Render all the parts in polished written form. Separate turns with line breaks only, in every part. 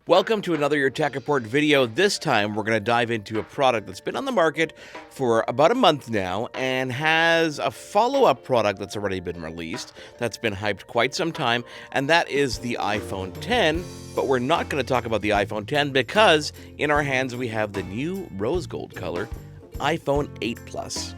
Welcome to another Your Tech Report video. This time we're going to dive into a product that's been on the market for about a month now and has a follow-up product that's already been released that's been hyped quite some time, and that is the iPhone X. But we're not going to talk about the iPhone X because in our hands we have the new rose gold color iPhone 8 Plus.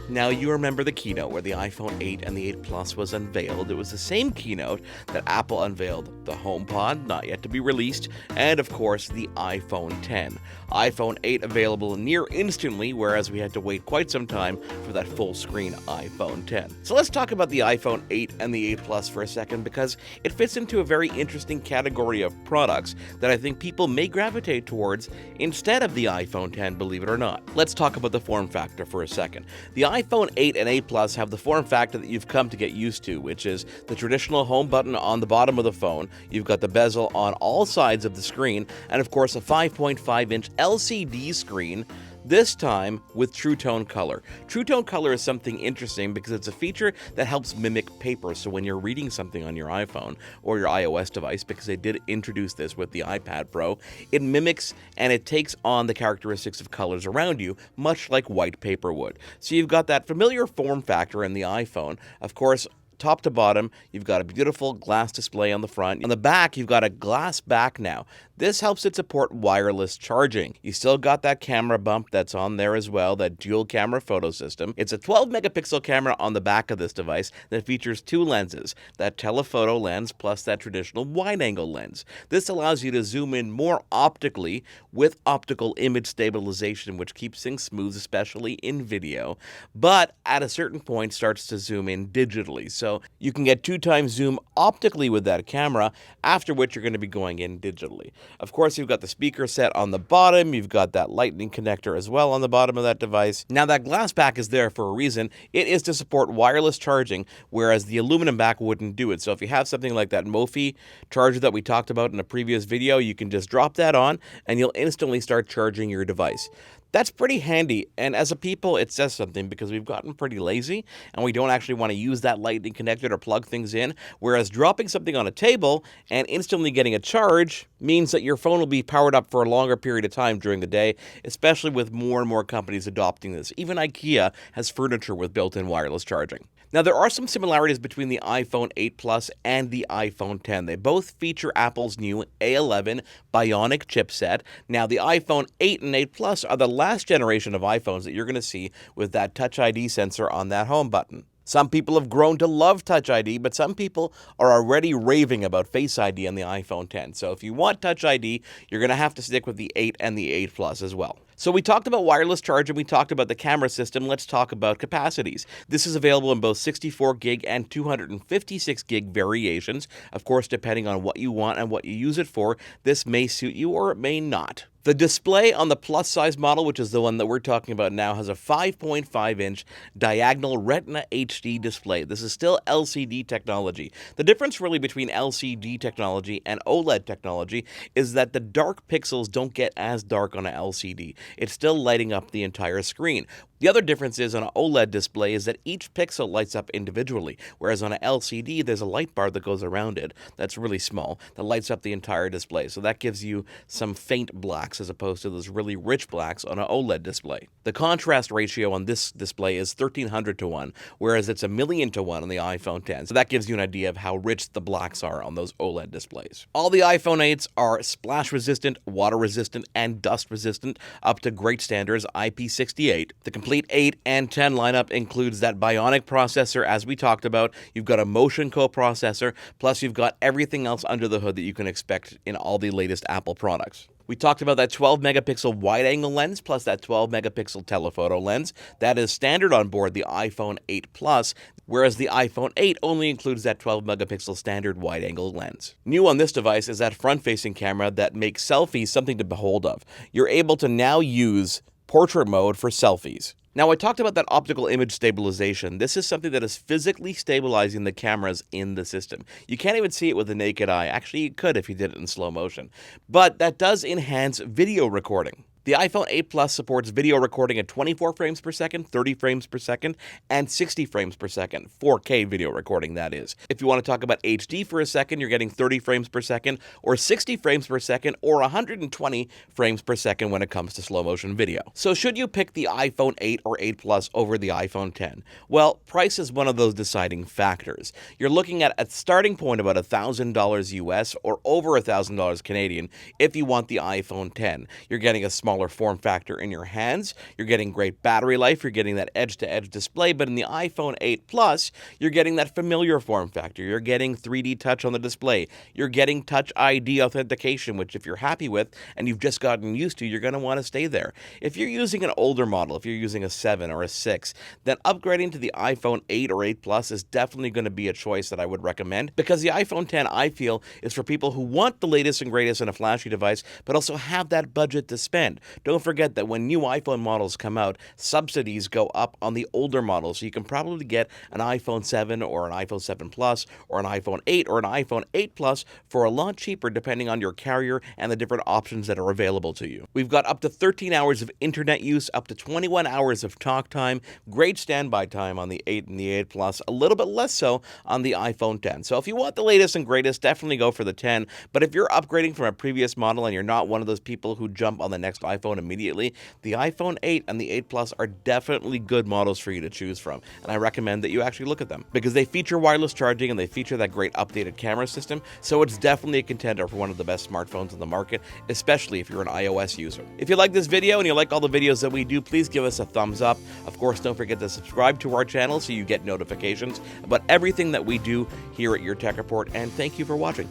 Now, you remember the keynote where the iPhone 8 and the 8 Plus was unveiled. It was the same keynote that Apple unveiled the HomePod, not yet to be released, and of course the iPhone X. iPhone 8 available near instantly, whereas we had to wait quite some time for that full-screen iPhone X. So let's talk about the iPhone 8 and the 8 Plus for a second, because it fits into a very interesting category of products that I think people may gravitate towards instead of the iPhone X, believe it or not. Let's talk about the form factor for a second. The iPhone 8 and 8 Plus have the form factor that you've come to get used to, which is the traditional home button on the bottom of the phone. You've got the bezel on all sides of the screen, and of course a 5.5-inch LCD screen, this time with True Tone Color. True Tone Color is something interesting because it's a feature that helps mimic paper. So when you're reading something on your iPhone or your iOS device, because they did introduce this with the iPad Pro, it mimics and it takes on the characteristics of colors around you, much like white paper would. So you've got that familiar form factor in the iPhone. Of course, top to bottom, you've got a beautiful glass display on the front. On the back, you've got a glass back now. This helps it support wireless charging. You still got that camera bump that's on there as well, that dual camera photo system. It's a 12-megapixel camera on the back of this device that features two lenses, that telephoto lens plus that traditional wide-angle lens. This allows you to zoom in more optically with optical image stabilization, which keeps things smooth, especially in video, but at a certain point starts to zoom in digitally. So you can get 2 times zoom optically with that camera, after which you're going to be going in digitally. Of course, you've got the speaker set on the bottom. You've got that lightning connector as well on the bottom of that device. Now, that glass back is there for a reason. It is to support wireless charging, whereas the aluminum back wouldn't do it. So if you have something like that Mophie charger that we talked about in a previous video, you can just drop that on and you'll instantly start charging your device. That's pretty handy, and as a people, it says something because we've gotten pretty lazy and we don't actually want to use that lightning connector to plug things in, whereas dropping something on a table and instantly getting a charge means that your phone will be powered up for a longer period of time during the day, especially with more and more companies adopting this. Even IKEA has furniture with built-in wireless charging. Now, there are some similarities between the iPhone 8 Plus and the iPhone X. They both feature Apple's new A11 Bionic chipset. Now, the iPhone 8 and 8 Plus are the last generation of iPhones that you're going to see with that Touch ID sensor on that home button. Some people have grown to love Touch ID, but some people are already raving about Face ID on the iPhone X. So if you want Touch ID, you're going to have to stick with the 8 and the 8 Plus as well. So we talked about wireless charging, we talked about the camera system, let's talk about capacities. This is available in both 64 gig and 256 gig variations. Of course, depending on what you want and what you use it for, this may suit you or it may not. The display on the plus size model, which is the one that we're talking about now, has a 5.5-inch diagonal Retina HD display. This is still LCD technology. The difference really between LCD technology and OLED technology is that the dark pixels don't get as dark on an LCD. It's still lighting up the entire screen. The other difference is on an OLED display is that each pixel lights up individually, whereas on an LCD, there's a light bar that goes around it that's really small that lights up the entire display. So that gives you some faint blacks as opposed to those really rich blacks on an OLED display. The contrast ratio on this display is 1300 to 1, whereas it's 1,000,000 to 1 on the iPhone X. So that gives you an idea of how rich the blacks are on those OLED displays. All the iPhone 8s are splash resistant, water resistant, and dust resistant up to great standards IP68. The complete 8 and 10 lineup includes that Bionic processor, as we talked about. You've got a Motion coprocessor, plus you've got everything else under the hood that you can expect in all the latest Apple products. We talked about that 12-megapixel wide-angle lens plus that 12-megapixel telephoto lens. That is standard on board the iPhone 8 Plus, whereas the iPhone 8 only includes that 12-megapixel standard wide-angle lens. New on this device is that front-facing camera that makes selfies something to behold of. You're able to now use portrait mode for selfies. Now, I talked about that optical image stabilization. This is something that is physically stabilizing the cameras in the system. You can't even see it with the naked eye. Actually, you could if you did it in slow motion. But that does enhance video recording. The iPhone 8 Plus supports video recording at 24 frames per second, 30 frames per second, and 60 frames per second. 4K video recording, that is. If you want to talk about HD for a second, you're getting 30 frames per second, or 60 frames per second, or 120 frames per second when it comes to slow motion video. So should you pick the iPhone 8 or 8 Plus over the iPhone 10? Well, price is one of those deciding factors. You're looking at a starting point about $1,000 US or over $1,000 Canadian if you want the iPhone 10. You're getting a smaller form factor in your hands, you're getting great battery life, you're getting that edge-to-edge display, but in the iPhone 8 Plus, you're getting that familiar form factor, you're getting 3D touch on the display, you're getting Touch ID authentication, which if you're happy with and you've just gotten used to, you're going to want to stay there. If you're using an older model, if you're using a 7 or a 6, then upgrading to the iPhone 8 or 8 Plus is definitely going to be a choice that I would recommend, because the iPhone 10, I feel, is for people who want the latest and greatest in a flashy device, but also have that budget to spend. Don't forget that when new iPhone models come out, subsidies go up on the older models, so you can probably get an iPhone 7 or an iPhone 7 Plus or an iPhone 8 or an iPhone 8 Plus for a lot cheaper depending on your carrier and the different options that are available to you. We've got up to 13 hours of internet use, up to 21 hours of talk time, great standby time on the 8 and the 8 Plus, a little bit less so on the iPhone 10. So if you want the latest and greatest, definitely go for the 10, but if you're upgrading from a previous model and you're not one of those people who jump on the next iPhone immediately, the iPhone 8 and the 8 Plus are definitely good models for you to choose from, and I recommend that you actually look at them because they feature wireless charging and they feature that great updated camera system, so it's definitely a contender for one of the best smartphones on the market, especially if you're an iOS user. If you like this video and you like all the videos that we do, please give us a thumbs up. Of course, don't forget to subscribe to our channel so you get notifications about everything that we do here at Your Tech Report, and thank you for watching.